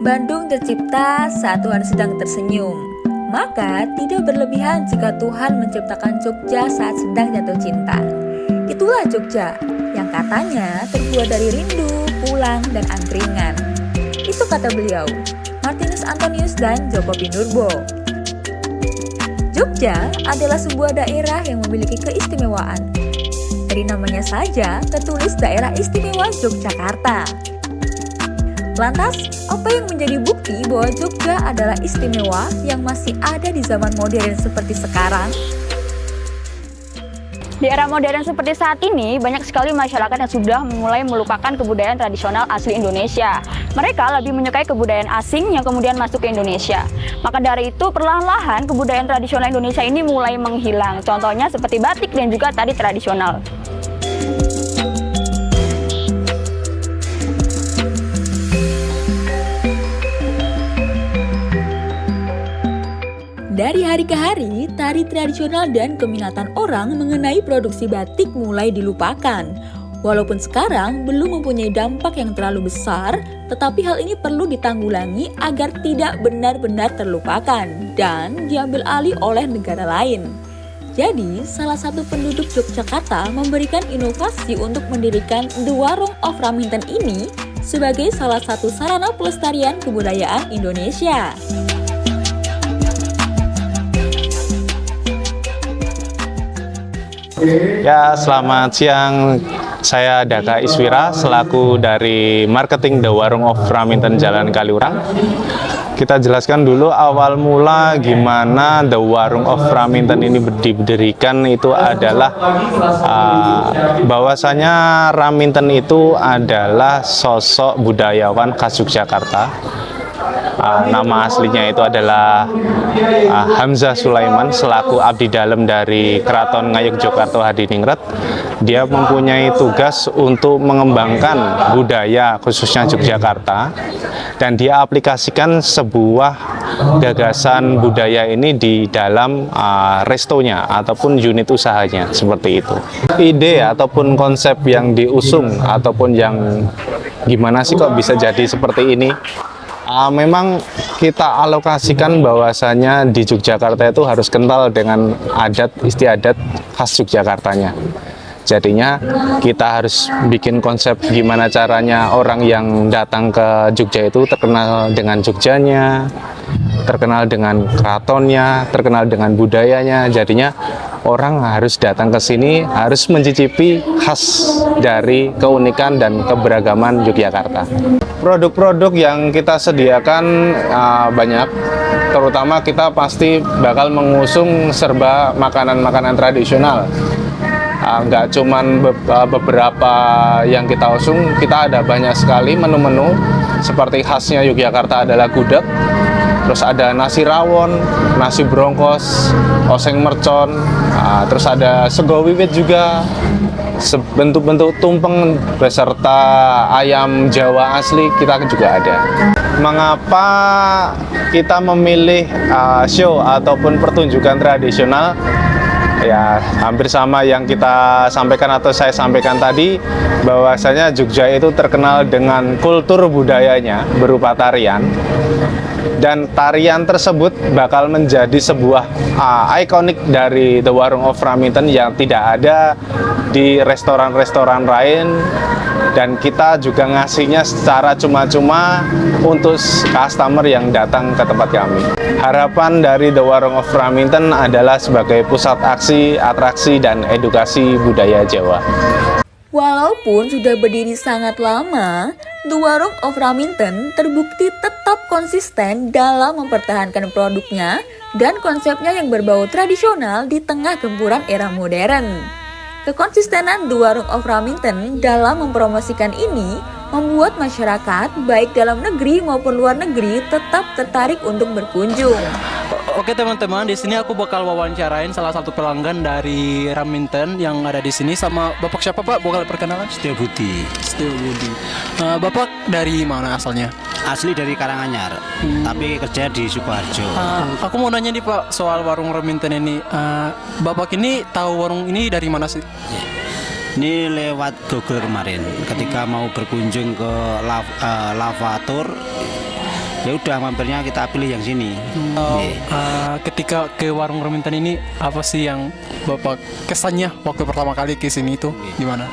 Bandung tercipta saat Tuhan sedang tersenyum. Maka tidak berlebihan jika Tuhan menciptakan Jogja saat sedang jatuh cinta. Itulah Jogja yang katanya terbuat dari rindu, pulang, dan angkringan. Itu kata beliau, Martinus Antonius dan Joko Pinurbo. Jogja adalah sebuah daerah yang memiliki keistimewaan. Dari namanya saja tertulis Daerah Istimewa Yogyakarta. Lantas, apa yang menjadi bukti bahwa Jogja adalah istimewa yang masih ada di zaman modern seperti sekarang? Di era modern seperti saat ini, banyak sekali masyarakat yang sudah mulai melupakan kebudayaan tradisional asli Indonesia. Mereka lebih menyukai kebudayaan asing yang kemudian masuk ke Indonesia. Maka dari itu, perlahan-lahan kebudayaan tradisional Indonesia ini mulai menghilang. Contohnya seperti batik dan juga tari tradisional. Dari hari ke hari, tari tradisional dan keminatan orang mengenai produksi batik mulai dilupakan. Walaupun sekarang belum mempunyai dampak yang terlalu besar, tetapi hal ini perlu ditanggulangi agar tidak benar-benar terlupakan dan diambil alih oleh negara lain. Jadi, salah satu penduduk Yogyakarta memberikan inovasi untuk mendirikan The Warung of Raminten ini sebagai salah satu sarana pelestarian kebudayaan Indonesia. Ya, selamat siang. Saya Daka Iswira selaku dari marketing The Warung of Raminten Jalan Kaliurang. Kita jelaskan dulu awal mula gimana The Warung of Raminten ini didirikan. Itu adalah bahwasanya Raminten itu adalah sosok budayawan khas Yogyakarta. Nama aslinya itu adalah Hamzah Sulaiman selaku abdi dalam dari Keraton Ngayogyakarta Hadiningrat. Dia mempunyai tugas untuk mengembangkan budaya khususnya Yogyakarta dan dia aplikasikan sebuah gagasan budaya ini di dalam restonya ataupun unit usahanya seperti itu. Ide ataupun konsep yang diusung ataupun yang gimana sih kok bisa jadi seperti ini? Memang kita alokasikan bahwasanya di Yogyakarta itu harus kental dengan adat istiadat khas Yogyakartanya. Jadinya kita harus bikin konsep gimana caranya orang yang datang ke Jogja itu terkenal dengan Jogjanya, terkenal dengan keratonnya, terkenal dengan budayanya. Jadinya orang harus datang ke sini, harus mencicipi khas dari keunikan dan keberagaman Yogyakarta. Produk-produk yang kita sediakan banyak, terutama kita pasti bakal mengusung serba makanan-makanan tradisional. Nggak cuman beberapa yang kita usung, kita ada banyak sekali menu-menu seperti khasnya Yogyakarta adalah gudeg, terus ada nasi rawon, nasi brongkos, oseng mercon, terus ada sego wiwit juga, bentuk-bentuk tumpeng beserta ayam Jawa asli kita juga ada. Mengapa kita memilih show ataupun pertunjukan tradisional? Ya, hampir sama yang kita sampaikan atau saya sampaikan tadi, bahwasanya Jogja itu terkenal dengan kultur budayanya berupa tarian. Dan tarian tersebut bakal menjadi sebuah ikonik dari The Warung of Raminten yang tidak ada di restoran-restoran lain. Dan kita juga ngasihnya secara cuma-cuma untuk customer yang datang ke tempat kami. Harapan dari The Warung of Raminten adalah sebagai pusat aksi, atraksi, dan edukasi budaya Jawa. Walaupun sudah berdiri sangat lama, The Warung of Raminten terbukti tetap konsisten dalam mempertahankan produknya dan konsepnya yang berbau tradisional di tengah gempuran era modern. Kekonsistenan The Warung of Raminten dalam mempromosikan ini membuat masyarakat baik dalam negeri maupun luar negeri tetap tertarik untuk berkunjung. Oke teman-teman, di sini aku bakal wawancarain salah satu pelanggan dari Raminten yang ada di sini sama Bapak siapa Pak? Boleh perkenalan? Setio Budi. Bapak dari mana asalnya? Asli dari Karanganyar, tapi kerja di Sukoharjo. Aku mau nanya nih Pak soal warung Raminten ini. Bapak ini tahu warung ini dari mana sih? Ini lewat Google kemarin, ketika mau berkunjung ke Lavatur, ya udah mampirnya kita pilih yang sini. Ketika ke warung Raminten ini apa sih yang Bapak kesannya waktu pertama kali ke sini itu gimana?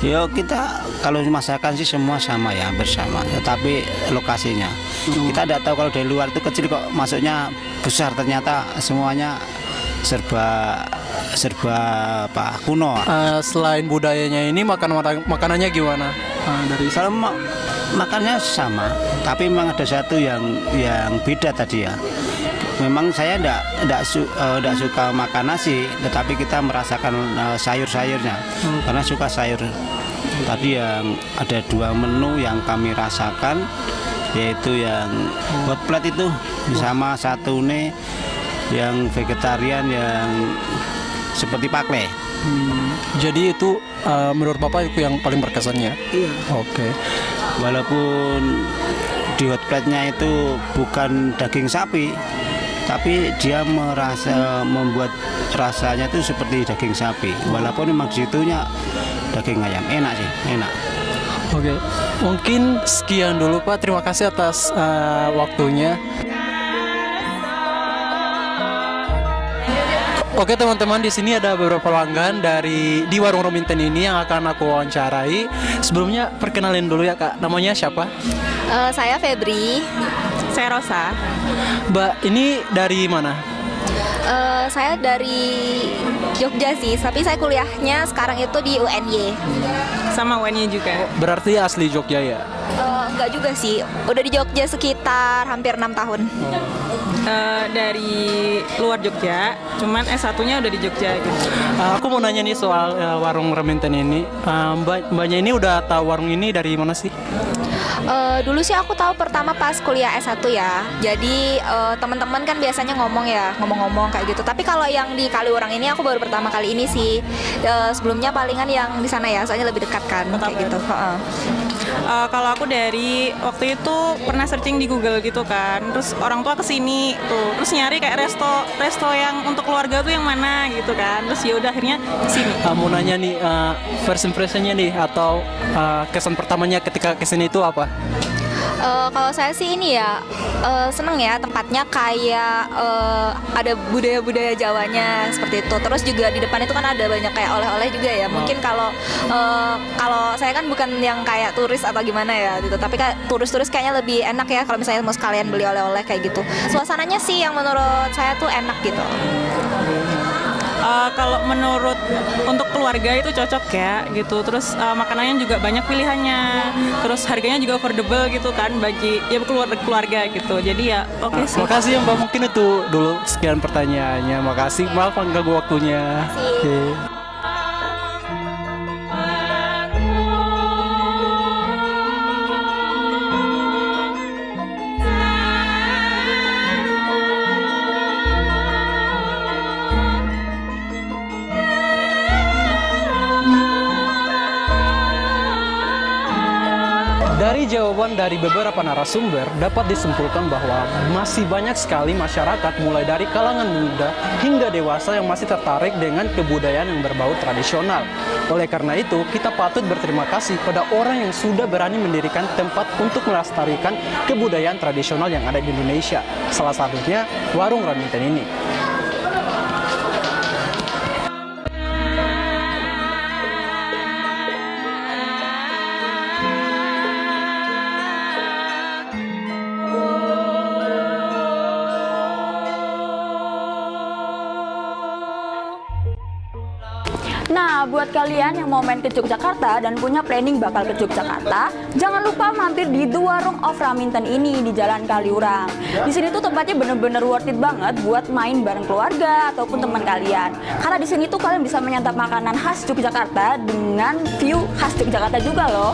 Ya kita kalau masakan sih semua sama ya, bersama, tetapi lokasinya kita tidak tahu. Kalau dari luar itu kecil kok masuknya besar, ternyata semuanya serba apa kuno. Selain budayanya ini makanannya gimana? Kalau makannya sama, tapi memang ada satu yang beda tadi ya. Memang saya tidak suka makan nasi, tetapi kita merasakan sayur-sayurnya karena suka sayur. Tadi yang ada 2 menu yang kami rasakan, yaitu yang hot plate itu sama satu nih yang vegetarian yang seperti pakle. Jadi itu menurut Bapak itu yang paling berkesannya? Iya. Oke. Walaupun di hot plate-nya itu bukan daging sapi, tapi dia membuat rasanya itu seperti daging sapi. Walaupun memang disitunya daging ayam, enak sih, enak. Oke, mungkin sekian dulu Pak. Terima kasih atas waktunya. Oke teman-teman, di sini ada beberapa pelanggan di warung Raminten ini yang akan aku wawancarai. Sebelumnya perkenalin dulu ya Kak, namanya siapa? Saya Febri. Saya Rosa. Mbak, ini dari mana? Saya dari Jogja sih, tapi saya kuliahnya sekarang itu di UNY. Sama UNY juga. Berarti asli Jogja ya? Enggak juga sih, udah di Jogja sekitar hampir 6 tahun. Dari luar Jogja, cuman S1-nya udah di Jogja gitu. Aku mau nanya nih soal warung Raminten ini. Mbaknya ini udah tahu warung ini dari mana sih? Dulu sih aku tahu pertama pas kuliah S1 ya. Jadi teman-teman kan biasanya ngomong-ngomong kayak gitu. Tapi kalau yang di Kaliurang ini aku baru pertama kali ini sih. Sebelumnya palingan yang di sana ya, soalnya lebih dekat kan kayak gitu. Kalau aku dari waktu itu pernah searching di Google gitu kan, terus orang tua kesini tuh, terus nyari kayak resto yang untuk keluarga tuh yang mana gitu kan, terus ya udah akhirnya kesini. Mau nanya nih, first impression-nya nih atau kesan pertamanya ketika kesini itu apa? Kalau saya sih ini ya seneng ya, tempatnya kayak ada budaya-budaya Jawanya seperti itu. Terus juga di depan itu kan ada banyak kayak oleh-oleh juga ya. Mungkin kalau saya kan bukan yang kayak turis atau gimana ya gitu. Tapi kayak turis-turis kayaknya lebih enak ya kalau misalnya mau sekalian beli oleh-oleh kayak gitu. Suasananya sih yang menurut saya tuh enak gitu. Kalau menurut untuk keluarga itu cocok ya gitu. Terus makanannya juga banyak pilihannya. Terus harganya juga affordable gitu kan bagi ya keluarga gitu. Jadi ya oke sih. Makasih ya Mbak, mungkin itu dulu sekian pertanyaannya. Makasih, maaf mengganggu waktunya. Oke. Dari jawaban dari beberapa narasumber dapat disimpulkan bahwa masih banyak sekali masyarakat mulai dari kalangan muda hingga dewasa yang masih tertarik dengan kebudayaan yang berbau tradisional. Oleh karena itu, kita patut berterima kasih pada orang yang sudah berani mendirikan tempat untuk melestarikan kebudayaan tradisional yang ada di Indonesia. Salah satunya warung Raminten ini. Nah, buat kalian yang mau main ke Yogyakarta dan punya planning bakal ke Yogyakarta, jangan lupa mampir di The Warung of Raminten ini di Jalan Kaliurang. Di sini tuh tempatnya bener-bener worth it banget buat main bareng keluarga ataupun teman kalian. Karena di sini tuh kalian bisa menyantap makanan khas Yogyakarta dengan view khas Yogyakarta juga loh.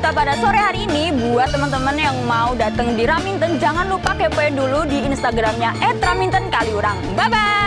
Pada sore hari ini buat teman-teman yang mau datang datang di Raminten, jangan lupa kepoin dulu di Instagramnya @ramintenkaliurang. Bye-bye!